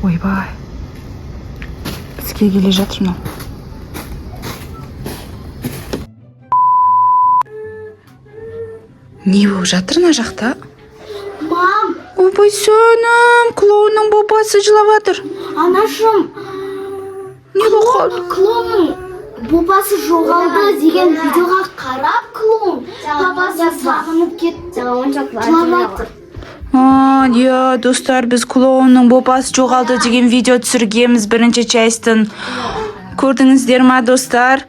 Ойбай. Бізге келе жатыр мынау. Не болып жатыр мына жақта? Мам! Ойбай сөнім, клоунның бопасы жылап жатыр. Анашым! Не болып қалды? Клоунның бопасы жоғалды деген видеоға қарап, клоун бабасы сағынып кетті. Жылап жатыр. Иә, достар, біз клоунның бопасы жоғалды деген видео түсіргенбіз бірінші частын. Көрдіңіздер ма, достар?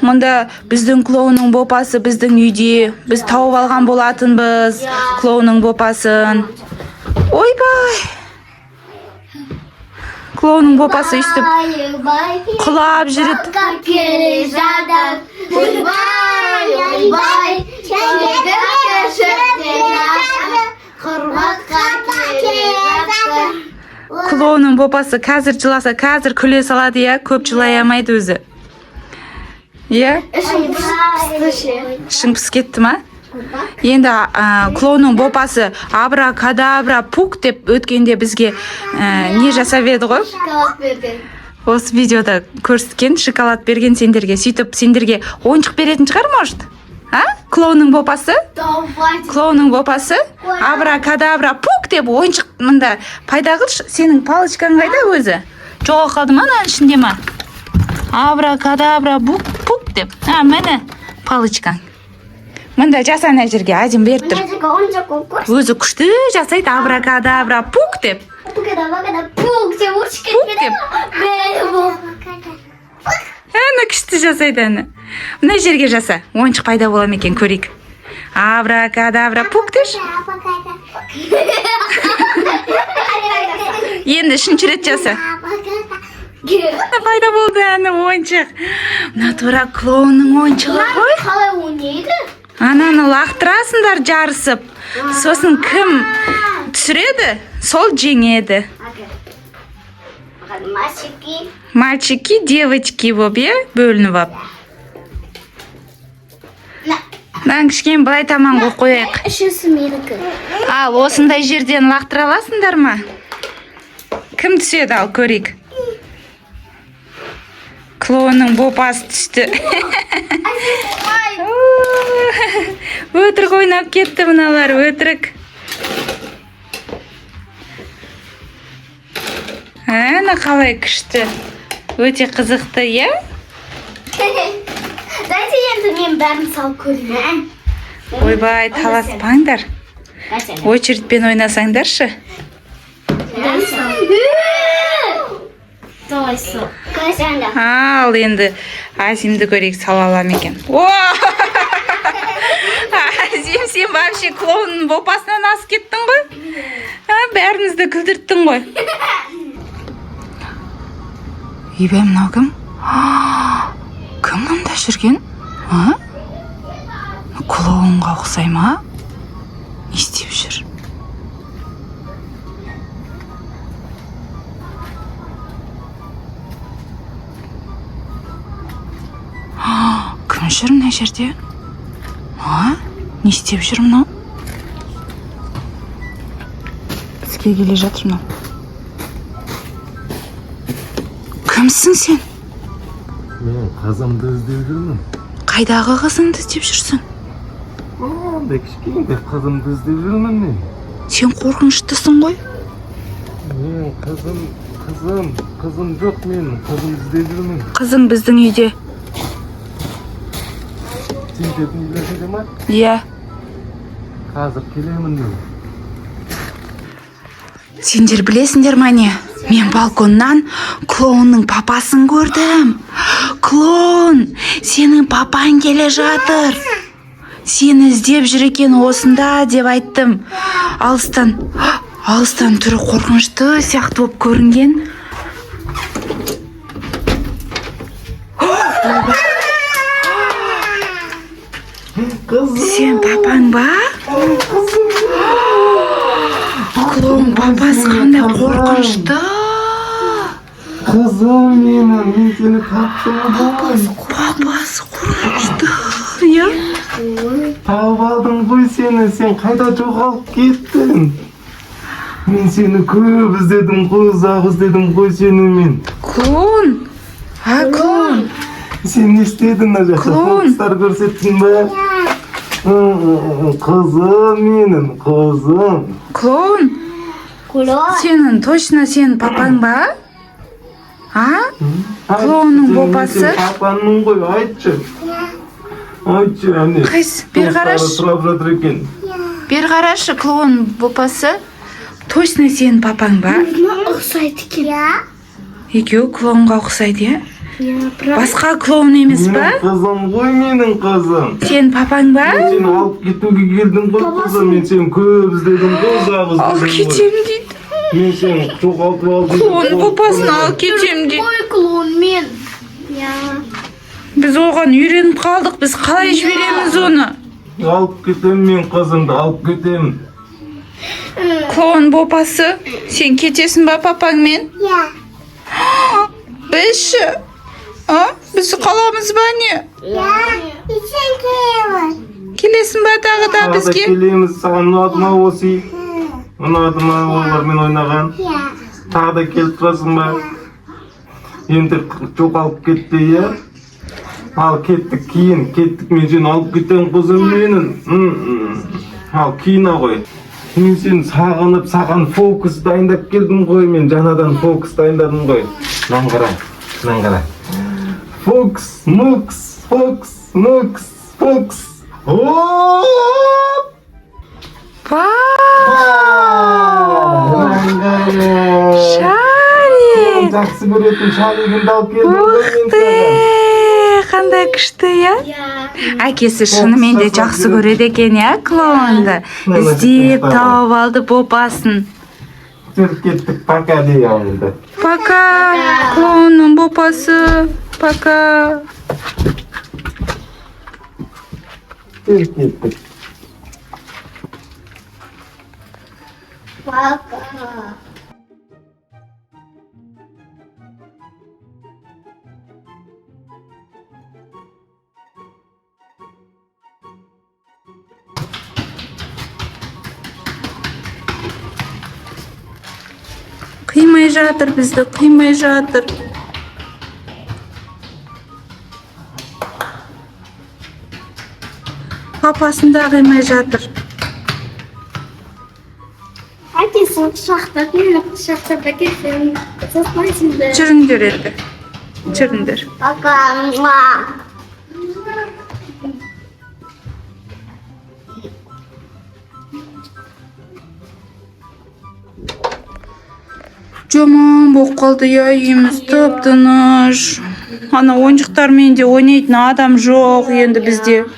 Мұнда біздің клоунның бопасы біздің үйде. Біз тауып алған болатынбыз клоунның бопасын. Ойбай! Клоунның бопасы үстіп құлап жүреді. Келе жатыр. Ойбай, ойбай, кешегі кешіктен құрбаққа келе жатыр. Клоунның бопасы қазір жыласа, қазір күле салады, иә, көп жылай алмайды өзі. Иә? Ішің пісіп кетті ма? Енді клоунның бопасы абра-кадабра пук деп өткенде бізге не жасап еді ғой? Шоколад берген. Осы видеода көрсеткен, шоколад берген сендерге. Сөйтіп сендерге ойыншық беретін шығар, может? Клоунның бопасы? Клоунның бопасы абра-кадабра пук деп ойыншық мында пайда қылшы. Сенің палочкаң қайда өзі? Жоға қалды ма мынаның ішінде ма? Абра-кадабра пук деп. Міне палочкаң. Мында жаса ана жерге, әдем беріп тұр. Өзі күшті жасайды абра-кадабра пук деп. Пук деп ұршып кетпеді. Әні күшті жасайды әні. Мына жерге жаса, ойыншық пайда бола ма екен, көрейік. Абра-кадабра пук деш. Енді үшінші рет жаса. Пайда болды әні ойыншық. Мына тура клоунның ойыншығы ғой. Қалай ойнайды? Ананы лақтырасыңдар жарысып. Сосын кім түсіреді, сол жеңеді. Мальчики, девочки боп, е? Бөлініп ап. Мен кішкен былай таман қойық. Үшісі менікі. Ал, осындай жерден лақтыра аласыңдар ма? Кім түседі, ал, көрейік. Клоунның бопасы түсті. Өтірік ойнап кетті мыналар, өтірік. Әні қалай күшті. Өте қызықты, е? Дайте енді мен бәрін салып көрейін. Ойбай, таласпаңдар. Очередьпен ойнасаңдаршы. Ал, енді Азимді көрейік, сала алам екен. Азим, сен вообще клоунның бопасынан асып кеттің ғой? Бәрімізді күлдірттің ғой. Ебе, мынау кім? Кім мұнда жүрген? Клоунға ұқсай ма? Не істеп жүр? Кім жүр мына жерде? Не істеп жүр мынау? Бізге келе жатыр мынау. Кімсің сен? Мен қызымды іздеп жүрмін. Қайдағы қызыңды іздеп жүрсің? Кішкентай қызымды іздеп жүрмін мен. Сен қорқыныштысың ғой? Мен қызым жоқ, мен қызымды іздеп жүрмін. Қызың біздің үйде. Сендердің үйлеріңде ма? Иә. Қазір келемін мен. Сендер білесіңдер ма не? Мен балконнан клоунның папасын көрдім. Клоун, сенің папаң келе жатыр. Сені іздеп жүр екен осында деп айттым. Алыстан түрі қорқынышты сияқты болып көрінген. Сен папаң ба? Клоун папасы қандай қорқынышты. Қызым менің, мен сені таптым ғой. Папасы қорқынышты. Я? Тауып алдым ғой сені, сен қайда жоғалып кеттің? Мен сені көп іздедім ғой, ұзақ іздедім ғой сені мен. Клоун. Клоун. Сен не істедің мына жақта? Клоун. Фокустар көрсеттің ба? Қызым менің, қызым. Клоун. Клоун. Сенің точно сенің папаң ба? Клоунның бопасы? Папаңның ғой, айтшы. Айтшы, әне. Қайсы? Бер қарашы. Сұрап жатыр екен. Бер қарашы, клоун бопасы. Точно сенің папаң ба? Ұқсайды екен. Екеуі клоунға ұқсайды, иә? Басқа клоун емес па? Менің қызым ғой, менің қызым. Сенің папаң ба? Мен сені алып кетуге келдім ғой, қызым. Мен сені көп іздедім ғой, ұзақ іздедім Алып ғой. кетем дейді. Мен сені жоғалтып алдым. Клоун бопасын алып кетем дейді. Ой, клоун мен. Біз оған үйреніп қалдық. Біз қалай жібереміз оны? Алып кетем мен қызымды, алып кетем. Клоун бопасы, сен кетесің ба папаңмен? Бізші? Біз қаламыз ба не? Келесің ба тағы да бізге? Келеміз, саған ұнады ма осы? Ұнады ма олармен ойнаған? Тағы да келіп тұрасың ба? Енді жоғалып кетті, иә? Ал кеттік, кейін кеттік, мен сені алып кетем қызым менің. Ал кейіна ғой. Мен сені сағынып, саған фокус дайындап келдім ғой, мен жаңадан фокус дайындадым ғой. Нан қара. Фокус, мукс, фокус, мукс, фокус. Оп! Шарик! Жақсы көретін шаригімді алып келдім ғой мен Ух саған. ты! Қандай күшті, иә? Әкесі шынымен де жақсы көреді екен, иә, клоунды? Іздеп тауып алды бопасын. Жүріп кеттік, пока дей ауылды. Пока, клоунның бопасы. Пока. Жүріп кеттік. Қимай жатыр бізді, қимай жатыр. Папасын да қимай жатыр. Әкесі құшақтап, мені құшақтап әкесін. Сосмайсыңды. Жүріңдер енді. Жүріңдер. Пока. Жаман болып қалды, я, үйіміз тып-тыныш. Ана ойыншықтармен де ойнайтын адам жоқ енді бізде.